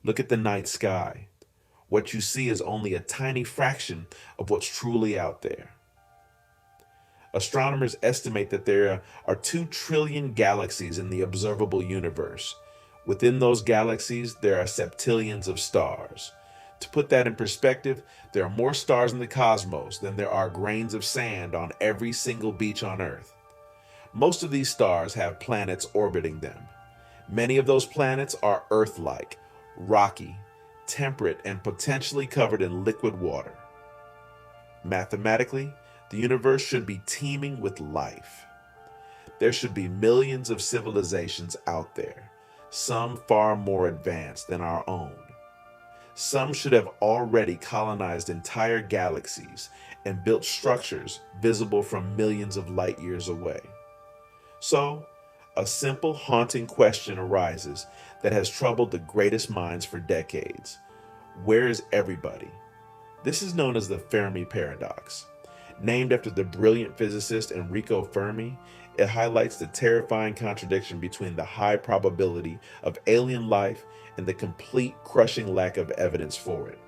Look at the night sky. What you see is only a tiny fraction of what's truly out there. Astronomers estimate that there are 2 trillion galaxies in the observable universe. Within those galaxies, there are septillions of stars. To put that in perspective, there are more stars in the cosmos than there are grains of sand on every single beach on Earth. Most of these stars have planets orbiting them. Many of those planets are Earth-like, rocky, temperate, and potentially covered in liquid water. Mathematically, the universe should be teeming with life. There should be millions of civilizations out there, some far more advanced than our own. Some should have already colonized entire galaxies and built structures visible from millions of light years away. So, a simple, haunting question arises that has troubled the greatest minds for decades. Where is everybody? This is known as the Fermi Paradox. Named after the brilliant physicist Enrico Fermi, it highlights the terrifying contradiction between the high probability of alien life and the complete crushing lack of evidence for it.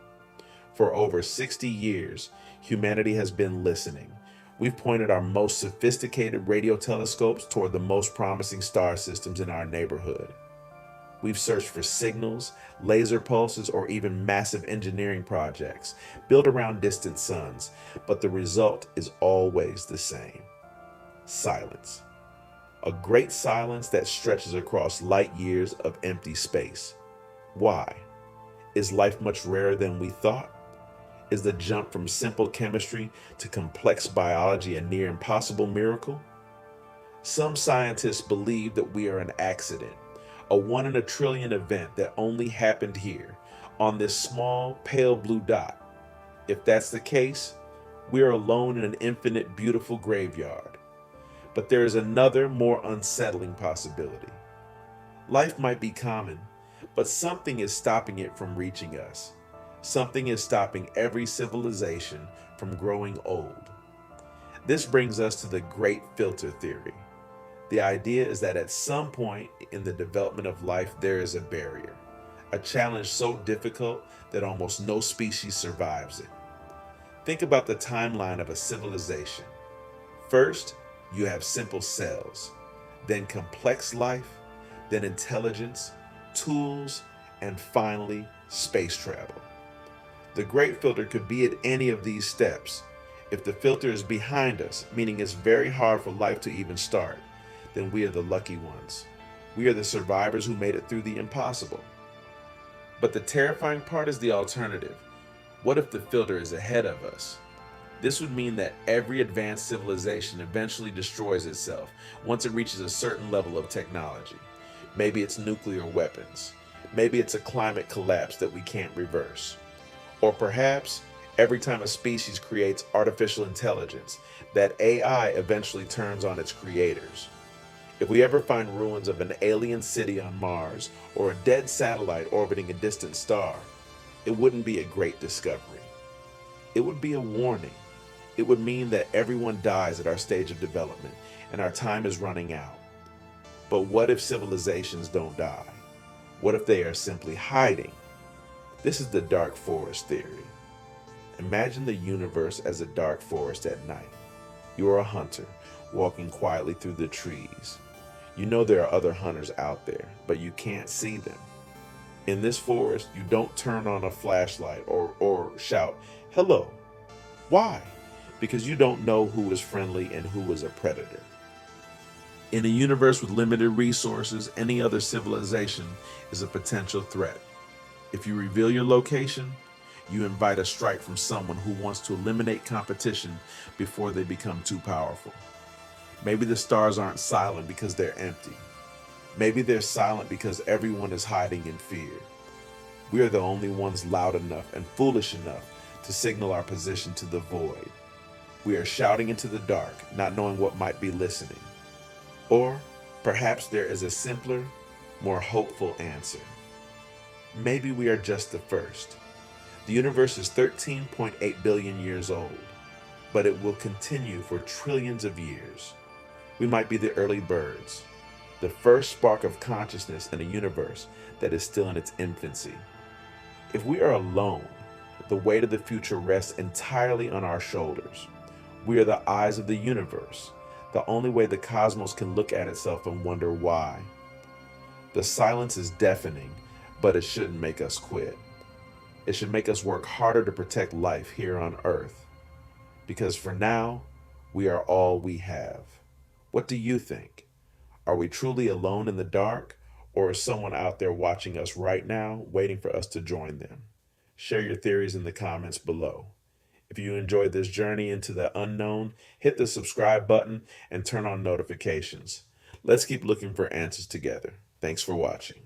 For over 60 years, humanity has been listening. We've pointed our most sophisticated radio telescopes toward the most promising star systems in our neighborhood. We've searched for signals, laser pulses, or even massive engineering projects built around distant suns, but the result is always the same: silence. A great silence that stretches across light years of empty space. Why? Is life much rarer than we thought? Is the jump from simple chemistry to complex biology a near impossible miracle? Some scientists believe that we are an accident, a 1 in a trillion event that only happened here, on this small, pale blue dot. If that's the case, we are alone in an infinite, beautiful graveyard. But there is another, more unsettling possibility. Life might be common, but something is stopping it from reaching us. Something is stopping every civilization from growing old. This brings us to the great filter theory. The idea is that at some point in the development of life, there is a barrier, a challenge so difficult that almost no species survives it. Think about the timeline of a civilization. First, you have simple cells, then complex life, then intelligence, tools, and finally, space travel. The great filter could be at any of these steps. If the filter is behind us, meaning it's very hard for life to even start, then we are the lucky ones. We are the survivors who made it through the impossible. But the terrifying part is the alternative. What if the filter is ahead of us? This would mean that every advanced civilization eventually destroys itself once it reaches a certain level of technology. Maybe it's nuclear weapons. Maybe it's a climate collapse that we can't reverse. Or perhaps every time a species creates artificial intelligence, that AI eventually turns on its creators. If we ever find ruins of an alien city on Mars or a dead satellite orbiting a distant star, it wouldn't be a great discovery. It would be a warning. It would mean that everyone dies at our stage of development and our time is running out. But what if civilizations don't die? What if they are simply hiding? This is the dark forest theory. Imagine the universe as a dark forest at night. You are a hunter, walking quietly through the trees. You know there are other hunters out there, but you can't see them. In this forest, you don't turn on a flashlight or shout, "Hello." Why? Because you don't know who is friendly and who is a predator. In a universe with limited resources, any other civilization is a potential threat. If you reveal your location, you invite a strike from someone who wants to eliminate competition before they become too powerful. Maybe the stars aren't silent because they're empty. Maybe they're silent because everyone is hiding in fear. We are the only ones loud enough and foolish enough to signal our position to the void. We are shouting into the dark, not knowing what might be listening. Or perhaps there is a simpler, more hopeful answer. Maybe we are just the first. The universe is 13.8 billion years old, but it will continue for trillions of years. We might be the early birds, the first spark of consciousness in a universe that is still in its infancy. If we are alone, the weight of the future rests entirely on our shoulders. We are the eyes of the universe, the only way the cosmos can look at itself and wonder why. The silence is deafening, but it shouldn't make us quit. It should make us work harder to protect life here on Earth. Because for now, we are all we have. What do you think? Are we truly alone in the dark, or is someone out there watching us right now, waiting for us to join them? Share your theories in the comments below. If you enjoyed this journey into the unknown, hit the subscribe button and turn on notifications. Let's keep looking for answers together. Thanks for watching.